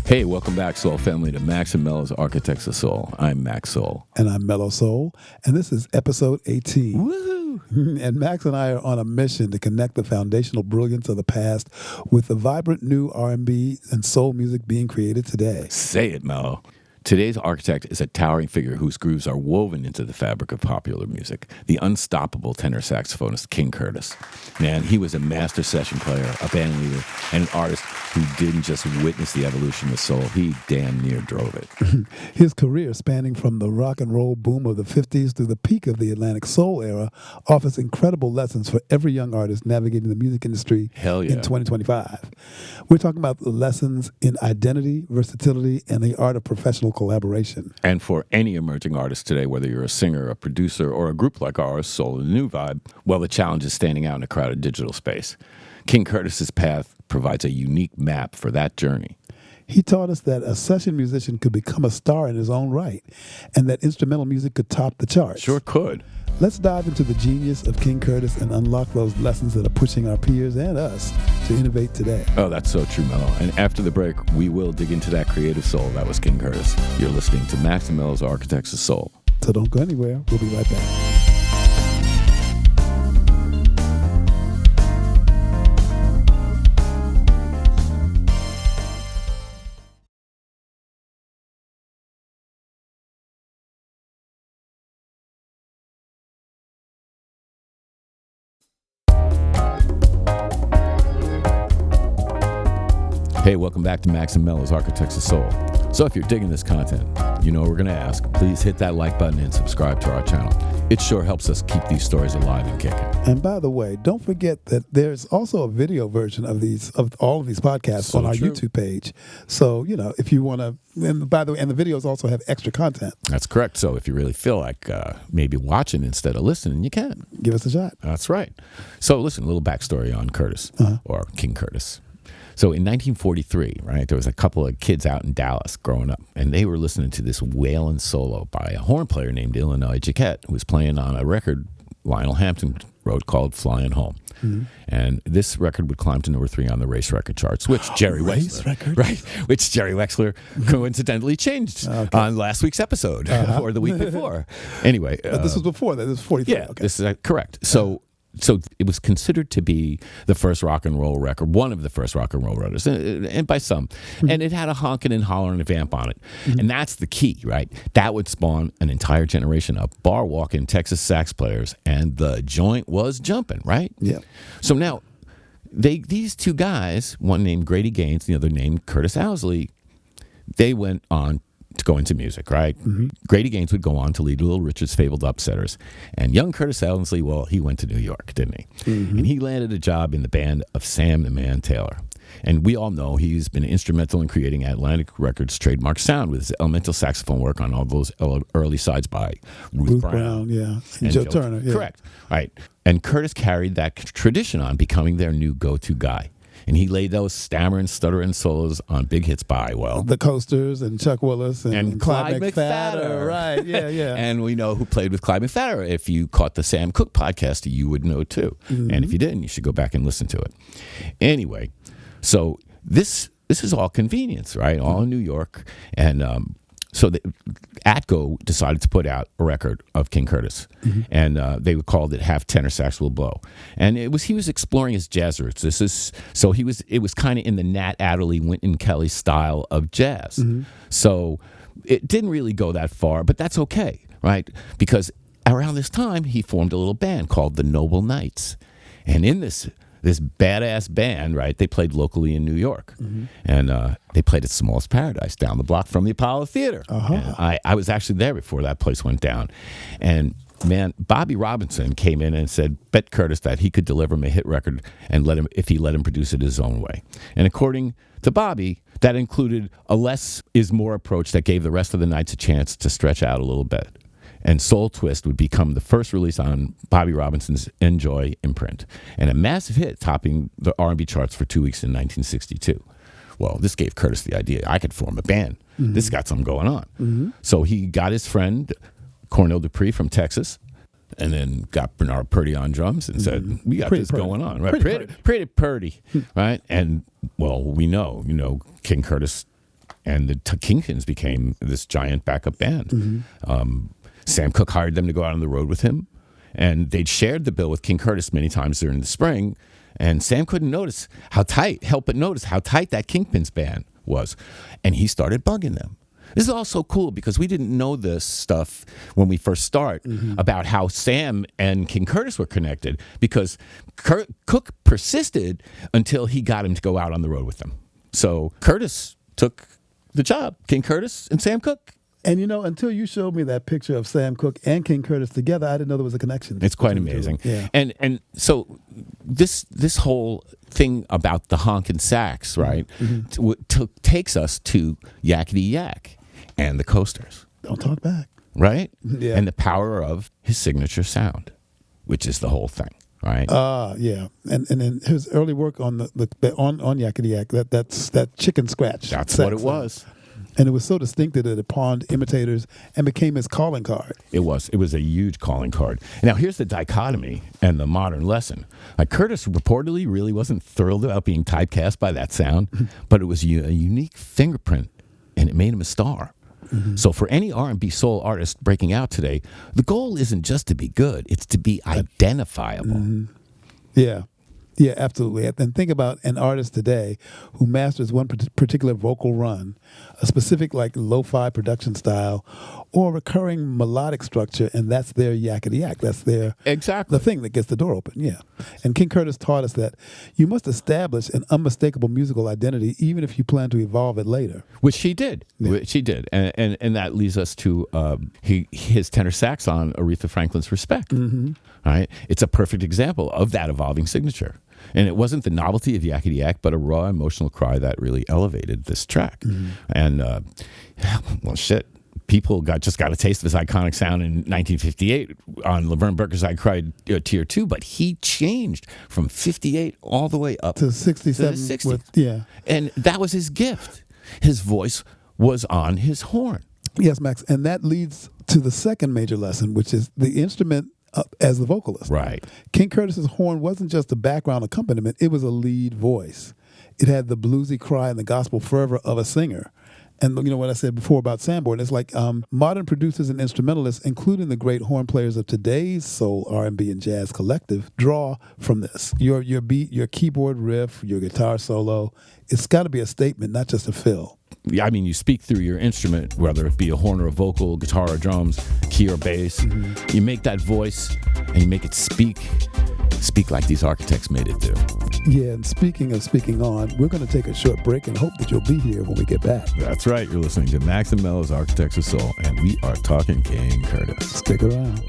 Hey, welcome back, Soul family, to Max and Mello's Architects of Soul. I'm Max Soul. And I'm Mello Soul. And this is episode 18. Woohoo! And Max and I are on a mission to connect the foundational brilliance of the past with the vibrant new R&B and soul music being created today. Say it, Mello. Today's architect is a towering figure whose grooves are woven into the fabric of popular music, the unstoppable tenor saxophonist King Curtis. Man, he was a master session player, a bandleader, and an artist who didn't just witness the evolution of soul, he damn near drove it. His career, spanning from the rock and roll boom of the 50s to the peak of the Atlantic soul era, offers incredible lessons for every young artist navigating the music industry Hell yeah. in 2025. We're talking about the lessons in identity, versatility, and the art of professional collaboration. And for any emerging artist today, whether you're a singer, a producer, or a group like ours, Soul and New Vibe, well, the challenge is standing out in a crowded digital space. King Curtis's path provides a unique map for that journey. He taught us that a session musician could become a star in his own right, and that instrumental music could top the charts. Sure could. Let's dive into the genius of King Curtis and unlock those lessons that are pushing our peers and us to innovate today. Oh, that's so true, Mello. And after the break, we will dig into that creative soul that was King Curtis. You're listening to Max and Mello's Architects of Soul. So don't go anywhere. We'll be right back. Hey, welcome back to Max and Mello's Architects of Soul. So if you're digging this content, you know what we're going to ask. Please hit that like button and subscribe to our channel. It sure helps us keep these stories alive and kicking. And by the way, don't forget that there's also a video version of all of these podcasts on our YouTube page. So, if you want to, and by the way, and the videos also have extra content. That's correct. So if you really feel like maybe watching instead of listening, you can. Give us a shot. That's right. So listen, a little backstory on Curtis, or King Curtis. So in 1943, right, there was a couple of kids out in Dallas growing up, and they were listening to this wailing solo by a horn player named Illinois Jacquet, who was playing on a record Lionel Hampton wrote called Flying Home. Mm-hmm. And this record would climb to number 3 on the race record charts, which Jerry Wexler coincidentally changed on last week's episode or the week before. Anyway. But this was before that. This was 43. Yeah, this is correct. So it was considered to be the first rock and roll record, one of the first rock and roll records, and by some. And it had a honking and hollering vamp on it. And that's the key, right? That would spawn an entire generation of bar walking Texas sax players, and the joint was jumping, right? Yeah. So now, these two guys, one named Grady Gaines, the other named Curtis Ousley, they went on to go into music, right? Mm-hmm. Grady Gaines would go on to lead Little Richard's Fabled Upsetters. And young Curtis Ousley, well, he went to New York, didn't he? Mm-hmm. And he landed a job in the band of Sam the Man Taylor. And we all know he's been instrumental in creating Atlantic Records' trademark sound with his elemental saxophone work on all those early sides by Ruth Brown. Yeah. And Joe Turner. Yeah. Correct. Right. And Curtis carried that tradition on, becoming their new go-to guy. And he laid those stammering, stuttering solos on big hits by, well, the Coasters and Chuck Willis and Clyde McPhatter. Right, yeah. And we know who played with Clyde McPhatter. If you caught the Sam Cooke podcast, you would know too. Mm-hmm. And if you didn't, you should go back and listen to it. Anyway, so this is all convenience, right? All in New York. And so Atco decided to put out a record of King Curtis, and they called it Half Tenor Sax Will Blow. And he was exploring his jazz roots. It was kind of in the Nat Adderley, Wynton Kelly style of jazz. Mm-hmm. So it didn't really go that far, but that's okay, right? Because around this time, he formed a little band called the Noble Knights. And in this badass band, right, they played locally in New York. Mm-hmm. And they played at Small's Paradise down the block from the Apollo Theater. And I was actually there before that place went down. And man, Bobby Robinson came in and said, bet Curtis that he could deliver him a hit record and if he let him produce it his own way. And according to Bobby, that included a less is more approach that gave the rest of the nights a chance to stretch out a little bit. And Soul Twist would become the first release on Bobby Robinson's Enjoy imprint, and a massive hit topping the R&B charts for 2 weeks in 1962. Well, this gave Curtis the idea, I could form a band. Mm-hmm. This got something going on. Mm-hmm. So he got his friend, Cornell Dupree from Texas, and then got Bernard Purdy on drums and said, we got this going on. Right? Pretty Purdy, right? And, well, we know, King Curtis and the Kingpins became this giant backup band. Sam Cooke hired them to go out on the road with him, and they'd shared the bill with King Curtis many times during the spring, and Sam couldn't help but notice how tight that Kingpins band was, and he started bugging them. This is also cool because we didn't know this stuff when we first start about how Sam and King Curtis were connected, because Cooke persisted until he got him to go out on the road with them. So Curtis took the job, King Curtis and Sam Cooke. And until you showed me that picture of Sam Cooke and King Curtis together, I didn't know there was a connection. It's quite amazing. Yeah. And so this whole thing about the honkin' sax, right, takes us to Yakety Yak and the Coasters. Don't talk back. Right? Yeah. And the power of his signature sound, which is the whole thing, right? Yeah. And then his early work on on Yakety Yak, that's that chicken scratch. That's what it was. And it was so distinctive that it pawned imitators and became his calling card. It was a huge calling card. Now, here's the dichotomy and the modern lesson. Curtis reportedly really wasn't thrilled about being typecast by that sound, but it was a unique fingerprint, and it made him a star. So for any R&B soul artist breaking out today, the goal isn't just to be good, it's to be identifiable. Yeah. Yeah, absolutely. And think about an artist today who masters one particular vocal run, a specific lo-fi production style, or recurring melodic structure, and that's their yakety yak. That's their the thing that gets the door open. Yeah. And King Curtis taught us that you must establish an unmistakable musical identity, even if you plan to evolve it later. Which she did. Yeah. Which she did. And that leads us to his tenor sax on Aretha Franklin's Respect. Right? It's a perfect example of that evolving signature. And it wasn't the novelty of Yakety Yak, but a raw emotional cry that really elevated this track. And, well, shit, people just got a taste of his iconic sound in 1958 on Laverne Berker's I Cried Tier 2, but he changed from 58 all the way up to 67. To the 60s. And that was his gift. His voice was on his horn. Yes, Max. And that leads to the second major lesson, which is the instrument as the vocalist. Right. King Curtis's horn wasn't just a background accompaniment, it was a lead voice. It had the bluesy cry and the gospel fervor of a singer. And what I said before about Sanborn, it's like modern producers and instrumentalists, including the great horn players of today's soul, R&B, and jazz collective, draw from this. Your beat, your keyboard riff, your guitar solo, it's got to be a statement, not just a fill. I mean, you speak through your instrument, whether it be a horn or a vocal, guitar or drums, key or bass. You make that voice and you make it speak like these architects made it do. Yeah, and speaking of speaking on, we're going to take a short break and hope that you'll be here when we get back. That's right. You're listening to Max and Mello's Architects of Soul, and we are talking King Curtis. Stick around.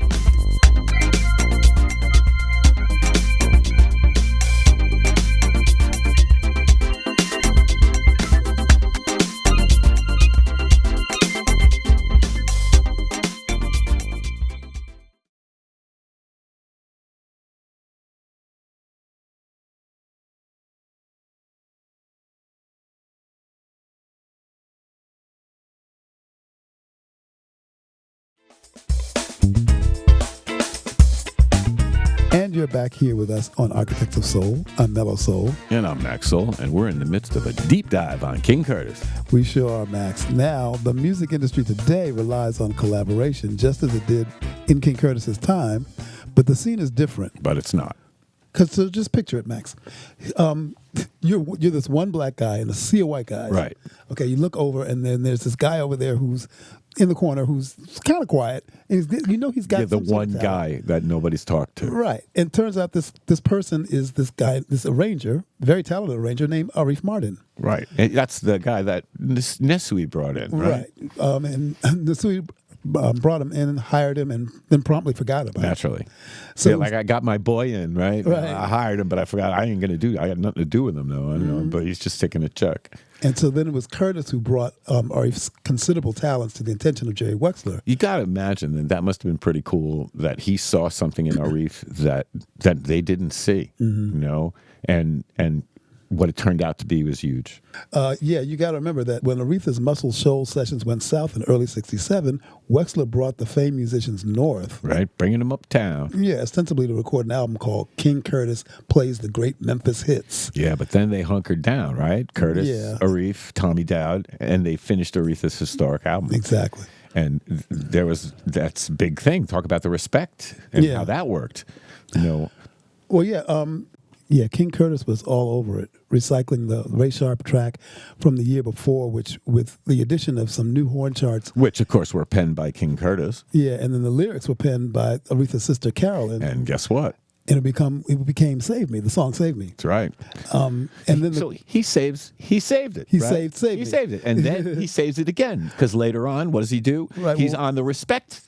And you're back here with us on Architects of Soul. I'm Mello Soul. And I'm Max Soul, and we're in the midst of a deep dive on King Curtis. We sure are, Max. Now, the music industry today relies on collaboration, just as it did in King Curtis's time, but the scene is different. But it's not. So just picture it, Max. You're this one black guy and a sea of white guys. Right. Okay, you look over, and then there's this guy over there who's in the corner who's kind of quiet. And he's got the one guy that nobody's talked to. Right. And turns out this person is this guy, this arranger, very talented arranger named Aretha Martin. Right. And that's the guy that Nesui brought in, right? Right. And Nesui brought him in, hired him, and then promptly forgot about him. Naturally. So I got my boy in, right? I hired him, but I forgot. I ain't going to do it. I got nothing to do with him, though. I know, but he's just taking a check. And so then it was Curtis who brought Aretha's considerable talents to the attention of Jerry Wexler. You got to imagine that must have been pretty cool that he saw something in Aretha that they didn't see, and what it turned out to be was huge. Yeah, you got to remember that when Aretha's Muscle Shoals sessions went south in early '67, Wexler brought the famed musicians north. Right, bringing them uptown. Yeah, ostensibly to record an album called King Curtis Plays the Great Memphis Hits. Yeah, but then they hunkered down, right? Curtis, Aretha, Tommy Dowd, and they finished Aretha's historic album. Exactly. And that's a big thing. Talk about the respect and how that worked. Well, yeah, King Curtis was all over it, recycling the Ray Sharp track from the year before, which with the addition of some new horn charts. Which, of course, were penned by King Curtis. Yeah, and then the lyrics were penned by Aretha's sister Carolyn. And guess what? And it became "Save Me." The song "Save Me." That's right. And then so he saved it. He right? saved He saved it, and then he saves it again because later on, what does he do? Right, He's on the respect.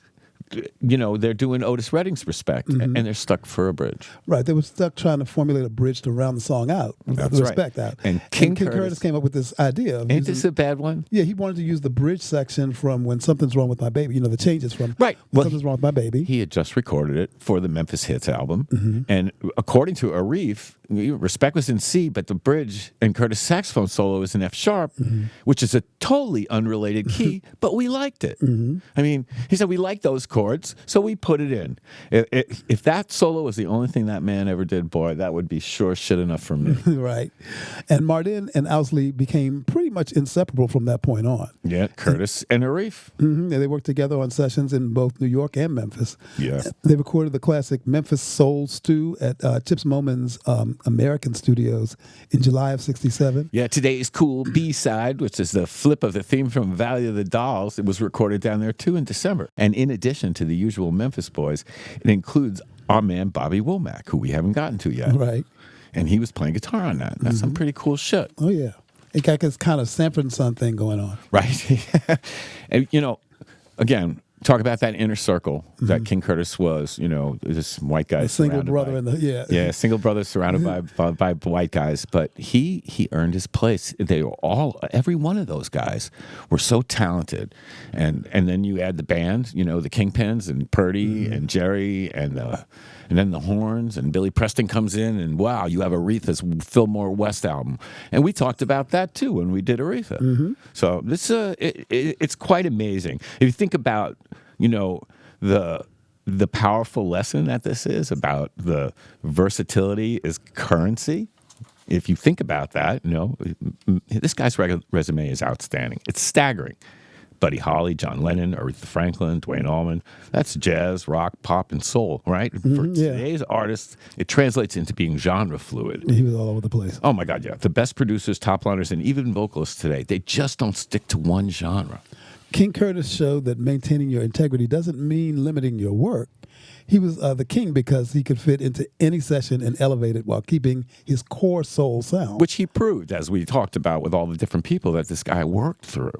They're doing Otis Redding's Respect, and they're stuck for a bridge. Right, they were stuck trying to formulate a bridge to round the song out, That's the Respect right. out. And King Curtis came up with this idea. Ain't this a bad one? Yeah, he wanted to use the bridge section from When Something's Wrong with My Baby. The changes from Right. When Something's Wrong with My Baby. He had just recorded it for the Memphis Hits album, and according to Aretha, Respect was in C, but the bridge and Curtis' saxophone solo is in F sharp, which is a totally unrelated key, but we liked it. I mean, he said we like those chords, so we put it in. If that solo was the only thing that man ever did, boy, that would be sure shit enough for me. Right. And Martin and Ousley became pretty much inseparable from that point on. Yeah, Curtis and Aretha. And they worked together on sessions in both New York and Memphis. Yeah. They recorded the classic Memphis Soul Stew at Chips Moman's American Studios in July of '67. Yeah, Today's Cool B-side, which is the flip of the theme from Valley of the Dolls. It was recorded down there, too, in December. And in addition to the usual Memphis boys, it includes our man Bobby Womack, who we haven't gotten to yet. Right. And he was playing guitar on that. That's some pretty cool shit. Oh, yeah. It got this kind of Sanford and Son thing going on. Right. And, again, talk about that inner circle that King Curtis was, this white guy. A single brother single brother surrounded by white guys. But he earned his place. They were every one of those guys were so talented. And then you add the band, the Kingpins and Purdy and Jerry and then the horns and Billy Preston comes in and wow, you have Aretha's Fillmore West album. And we talked about that too when we did Aretha. So this it's quite amazing. If you think about the powerful lesson that this is about the versatility is currency. If you think about that, this guy's resume is outstanding. It's staggering. Buddy Holly, John Lennon, Aretha Franklin, Duane Allman. That's jazz, rock, pop, and soul, right? For today's artists, it translates into being genre fluid. He was all over the place. Oh, my God, yeah. The best producers, top liners, and even vocalists today, they just don't stick to one genre. King Curtis showed that maintaining your integrity doesn't mean limiting your work. He was the king because he could fit into any session and elevate it while keeping his core soul sound. Which he proved, as we talked about with all the different people that this guy worked through.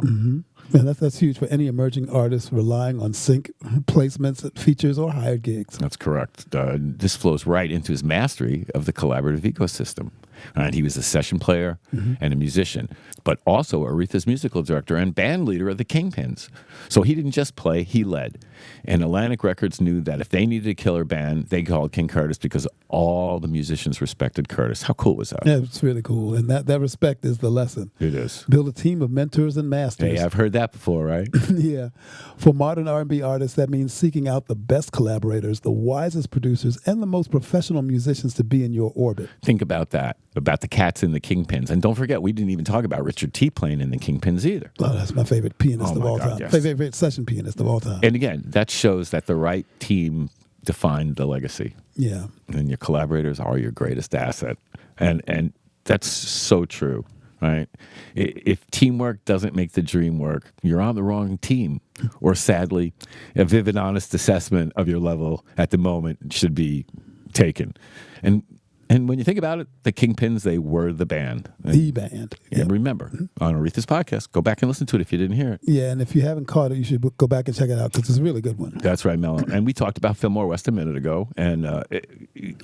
And that's huge for any emerging artist relying on sync placements, features, or hired gigs. That's correct. This flows right into his mastery of the collaborative ecosystem. And he was a session player and a musician, but also Aretha's musical director and band leader of the Kingpins. So he didn't just play, he led. And Atlantic Records knew that if they needed a killer band, they called King Curtis because all the musicians respected Curtis. How cool was that? Yeah, it's really cool. And that respect is the lesson. It is. Build a team of mentors and masters. Hey, I've heard that before, right? Yeah. For modern R&B artists, that means seeking out the best collaborators, the wisest producers, and the most professional musicians to be in your orbit. Think about that, about the Cats and the Kingpins. And don't forget, we didn't even talk about Richard T. playing in the Kingpins either. Oh, that's my favorite pianist of all time. Yes. Favorite session pianist of all time. And again, that shows that the right team defined the legacy. Yeah. And your collaborators are your greatest asset. And that's so true, right? If teamwork doesn't make the dream work, you're on the wrong team. Or sadly, a vivid, honest assessment of your level at the moment should be taken. And when you think about it, the Kingpins, they were the band. The band. And remember, on Aretha's podcast, go back and listen to it if you didn't hear it. Yeah, and if you haven't caught it, you should go back and check it out because it's a really good one. That's right, Mello. And we talked about Fillmore West a minute ago. And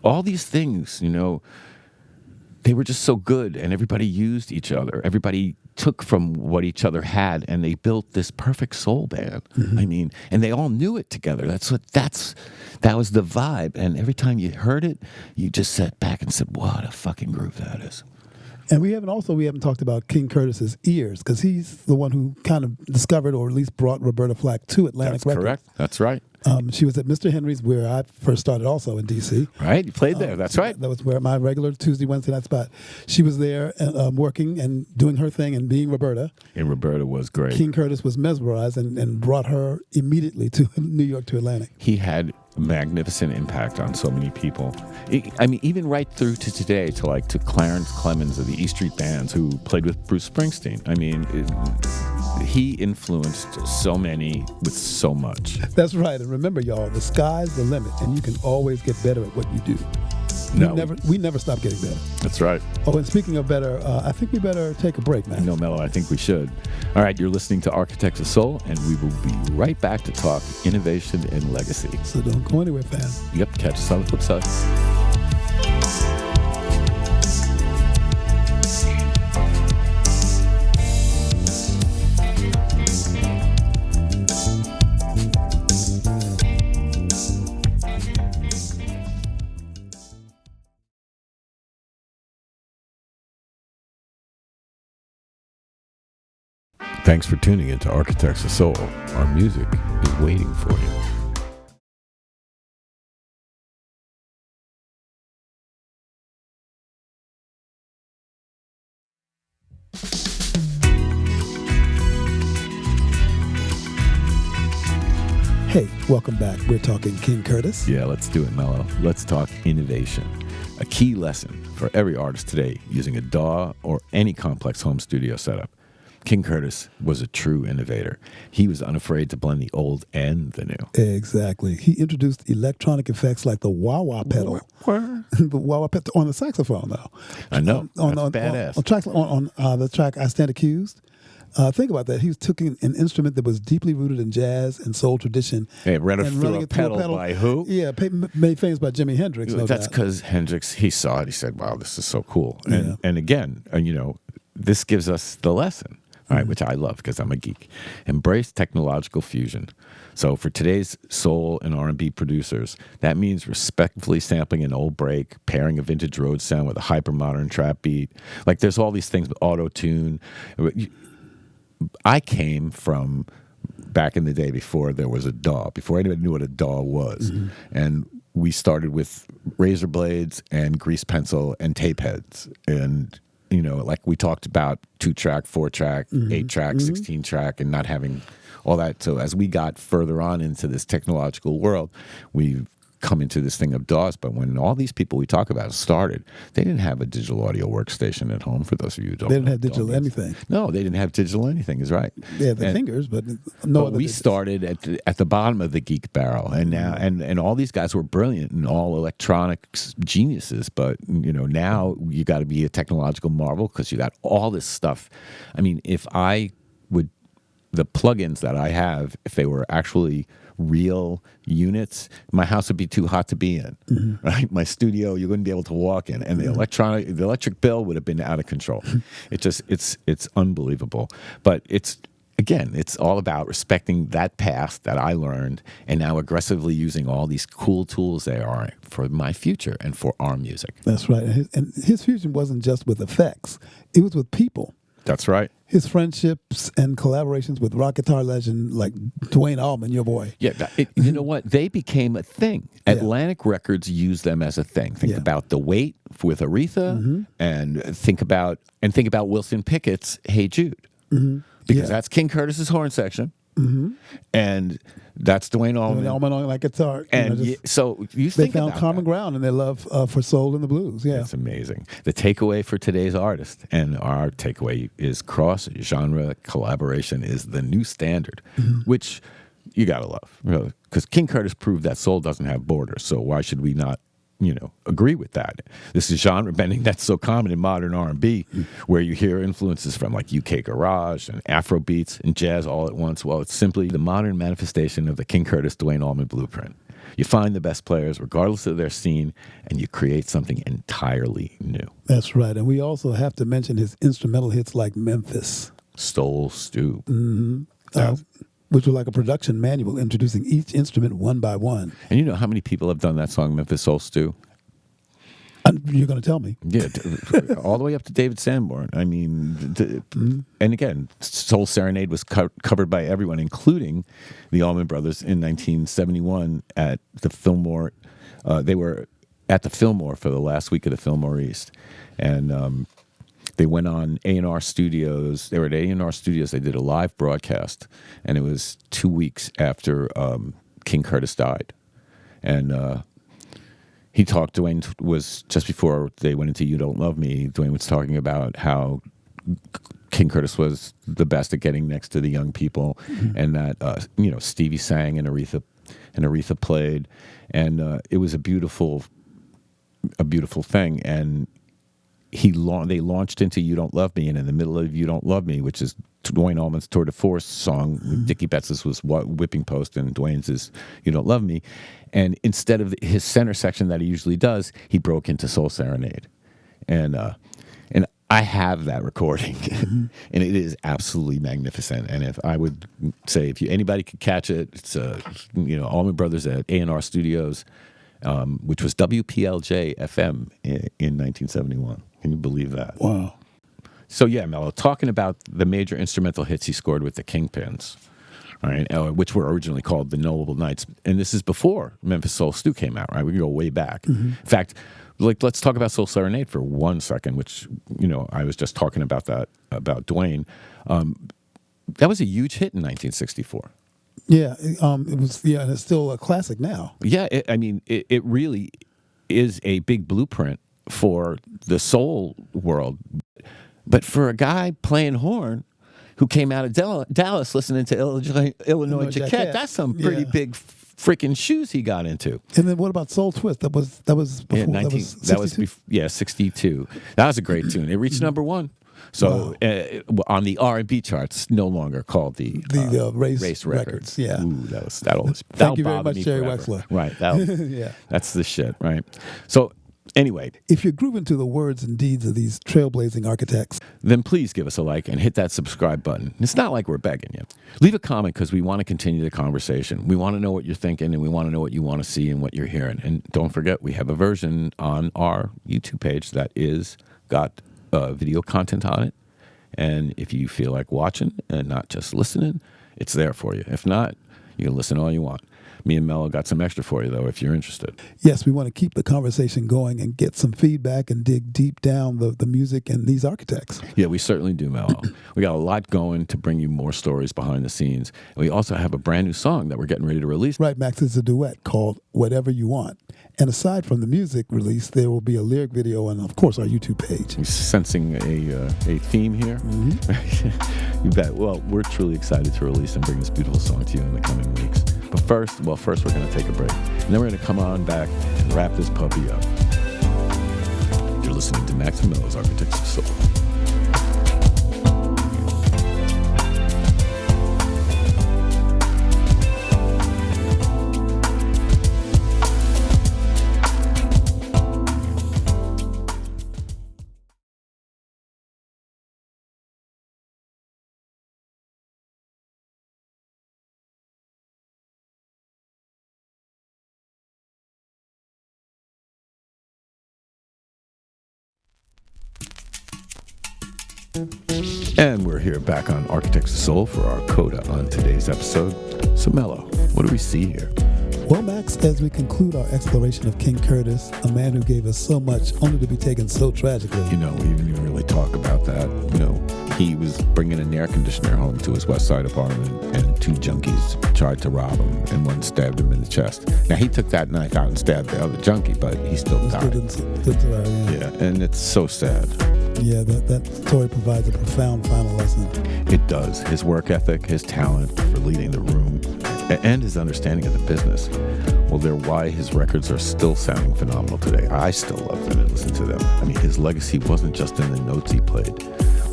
all these things, they were just so good. And everybody used each other. Everybody took from what each other had, and they built this perfect soul band. I mean, and they all knew it together. That was the vibe. And every time you heard it, you just sat back and said, what a fucking groove that is. And we haven't talked about King Curtis's ears, because he's the one who kind of discovered, or at least brought Roberta Flack to Atlantic Records. Correct. That's right. She was at Mr. Henry's, where I first started, also in D.C. Right, you played there. That's right. That was where my regular Tuesday, Wednesday night spot. She was there working and doing her thing and being Roberta. And Roberta was great. King Curtis was mesmerized and brought her immediately to New York, to Atlantic. He had a magnificent impact on so many people. I mean, even right through to today, to Clarence Clemens of the E Street Bands, who played with Bruce Springsteen. I mean, he influenced so many with so much. That's right. And remember, y'all, the sky's the limit, and you can always get better at what you do. We never stop getting better. That's right. Oh, and speaking of better, I think we better take a break, man. No, Mello, I think we should. All right, you're listening to Architects of Soul, and we will be right back to talk innovation and legacy. So don't go anywhere, fam. Yep, catch us on the flip side. Thanks for tuning in to Architects of Soul. Our music is waiting for you. Hey, welcome back. We're talking King Curtis. Yeah, let's do it, Mello. Let's talk innovation. A key lesson for every artist today using a DAW or any complex home studio setup. King Curtis was a true innovator. He was unafraid to blend the old and the new. Exactly. He introduced electronic effects like the wah-wah pedal. The wah-wah pedal on the saxophone, though. I know. That's badass. On the track I Stand Accused. Think about that. He took an instrument that was deeply rooted in jazz and soul tradition. Hey, ran it through a pedal by who? Yeah, made famous by Jimi Hendrix. That's because Hendrix, he saw it. He said, wow, this is so cool. And again, this gives us the lesson. All right, which I love because I'm a geek. Embrace technological fusion. So for today's soul and R&B producers, that means respectfully sampling an old break, pairing a vintage road sound with a hyper-modern trap beat. Like there's all these things with auto-tune. I came from back in the day before there was a DAW, before anybody knew what a DAW was. Mm-hmm. And we started with razor blades and grease pencil and tape heads. And like we talked about 2-track, 4-track, 8-track, 16-track, and not having all that. So as we got further on into this technological world, we've come into this thing of DAWs. But when all these people we talk about started, they didn't have a digital audio workstation at home, for those of you who don't know. They didn't have digital anything. No, they didn't have digital anything, is right. They had the fingers, but no other we digits. started at the bottom of the geek barrel, and now and all these guys were brilliant and all electronics geniuses, but now you got to be a technological marvel because you got all this stuff. I mean, the plugins that I have, if they were actually real units, my house would be too hot to be in, right? My studio, you wouldn't be able to walk in, and the electric bill would have been out of control. It's unbelievable. But it's all about respecting that past that I learned, and now aggressively using all these cool tools they are for my future and for our music. That's right. And his fusion wasn't just with effects; it was with people. That's right. His friendships and collaborations with rock guitar legend like Duane Allman, your boy. Yeah, you know what? They became a thing. Atlantic Records used them as a thing. Think about The Weight with Aretha, and think about Wilson Pickett's Hey Jude, because that's King Curtis's horn section, and that's Duane Allman. Duane Allman on like guitar. And so you think they found common ground in their love for soul and the blues. Yeah, it's amazing. The takeaway for today's artist, and our takeaway is cross-genre collaboration is the new standard, which you gotta love, because King Curtis proved that soul doesn't have borders. So why should we not agree with that? This is genre bending that's so common in modern R&B, where you hear influences from like UK garage and Afro beats and jazz all at once. Well, it's simply the modern manifestation of the King Curtis Duane Allman blueprint. You find the best players regardless of their scene, and you create something entirely new. That's right. And we also have to mention his instrumental hits like Memphis Soul Stew. Which was like a production manual introducing each instrument one by one. And you know how many people have done that song, Memphis Soul Stew? You're going to tell me. Yeah, all the way up to David Sanborn. I mean, and again, Soul Serenade was covered by everyone, including the Allman Brothers in 1971 at the Fillmore. They were at the Fillmore for the last week of the Fillmore East. And they went on A&R Studios. They were at A&R Studios. They did a live broadcast, and it was 2 weeks after King Curtis died. And he talked, Dwayne was, just before they went into You Don't Love Me, Dwayne was talking about how King Curtis was the best at getting next to the young people, and that, Stevie sang and Aretha played. And it was a beautiful thing. And they launched into You Don't Love Me, and in the middle of You Don't Love Me, which is Dwayne Allman's Tour de Force song, Dickie Betts's was Whipping Post, and Dwayne's is You Don't Love Me. And instead of his center section that he usually does, he broke into Soul Serenade. And I have that recording, and it is absolutely magnificent. And if I would say, if anybody could catch it, it's Allman Brothers at A&R Studios, which was WPLJ FM in 1971. Can you believe that? Wow. So yeah, Mello, talking about the major instrumental hits he scored with the Kingpins, right, which were originally called the Knowable Knights, and this is before Memphis Soul Stew came out, right? We can go way back. In fact, let's talk about Soul Serenade for 1 second, which, I was just talking about that, about Dwayne. That was a huge hit in 1964. Yeah, it was. Yeah, and it's still a classic now. Yeah, it really is a big blueprint for the soul world. But for a guy playing horn who came out of Dallas listening to Illinois Jacquet, that's some pretty big freaking shoes he got into. And then what about Soul Twist? That was before. Yeah, 62. That was a great tune. It reached number 1. So on the R&B charts, no longer called the Race Records. Yeah. Ooh, that'll Thank you very bother much, me Jerry forever. Wexler. Right. Yeah. That's the shit, right? So anyway, if you're grooving to the words and deeds of these trailblazing architects, then please give us a like and hit that subscribe button. It's not like we're begging you. Leave a comment, because we want to continue the conversation. We want to know what you're thinking, and we want to know what you want to see and what you're hearing. And don't forget, we have a version on our YouTube page that is got video content on it. And if you feel like watching and not just listening, it's there for you. If not, you can listen all you want. Me and Mello got some extra for you, though, if you're interested. Yes, we want to keep the conversation going and get some feedback and dig deep down the music and these architects. Yeah, we certainly do, Mello. We got a lot going to bring you more stories behind the scenes. And we also have a brand new song that we're getting ready to release. Right, Max, it's a duet called Whatever You Want. And aside from the music release, there will be a lyric video and, of course, our YouTube page. You're sensing a theme here? You bet. Well, we're truly excited to release and bring this beautiful song to you in the coming weeks. But first we're going to take a break. And then we're going to come on back and wrap this puppy up. You're listening to Max and Mello's Architects of Soul. And we're here back on Architects of Soul for our coda on today's episode. So Mello, what do we see here? Well, Max, as we conclude our exploration of King Curtis, a man who gave us so much only to be taken so tragically. We didn't even really talk about that. He was bringing an air conditioner home to his West Side apartment, and 2 junkies tried to rob him, and one stabbed him in the chest. Now, he took that knife out and stabbed the other junkie, but he still died. Yeah, and it's so sad. Yeah, that story provides a profound final lesson. It does. His work ethic, his talent for leading the room, and his understanding of the business. Well, they're why his records are still sounding phenomenal today. I still love them and listen to them. His legacy wasn't just in the notes he played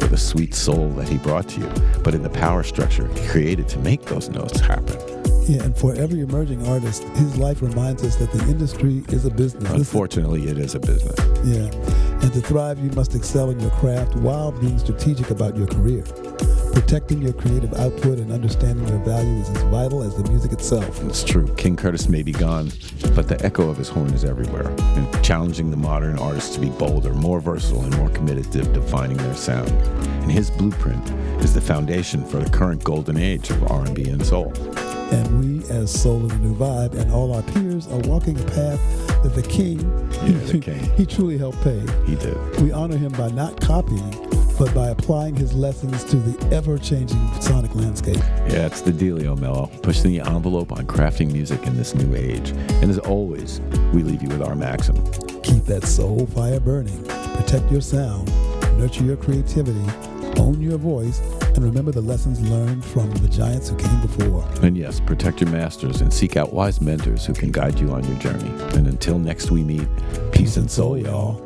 or the sweet soul that he brought to you, but in the power structure he created to make those notes happen. Yeah, and for every emerging artist, his life reminds us that the industry is a business. Unfortunately, it is a business. Yeah, and to thrive, you must excel in your craft while being strategic about your career. Protecting your creative output and understanding your value is as vital as the music itself. It's true. King Curtis may be gone, but the echo of his horn is everywhere, and challenging the modern artists to be bolder, more versatile, and more committed to defining their sound. And his blueprint is the foundation for the current golden age of R&B and soul. And we, as Soul in the New Vibe, and all our peers are walking a path that the King, he truly helped pave. He did. We honor him by not copying, but by applying his lessons to the ever-changing sonic landscape. Yeah, it's the dealio, Mello. Pushing the envelope on crafting music in this new age. And as always, we leave you with our maxim. Keep that soul fire burning. Protect your sound. Nurture your creativity. Own your voice. And remember the lessons learned from the giants who came before. And yes, protect your masters and seek out wise mentors who can guide you on your journey. And until next we meet, peace and soul, y'all.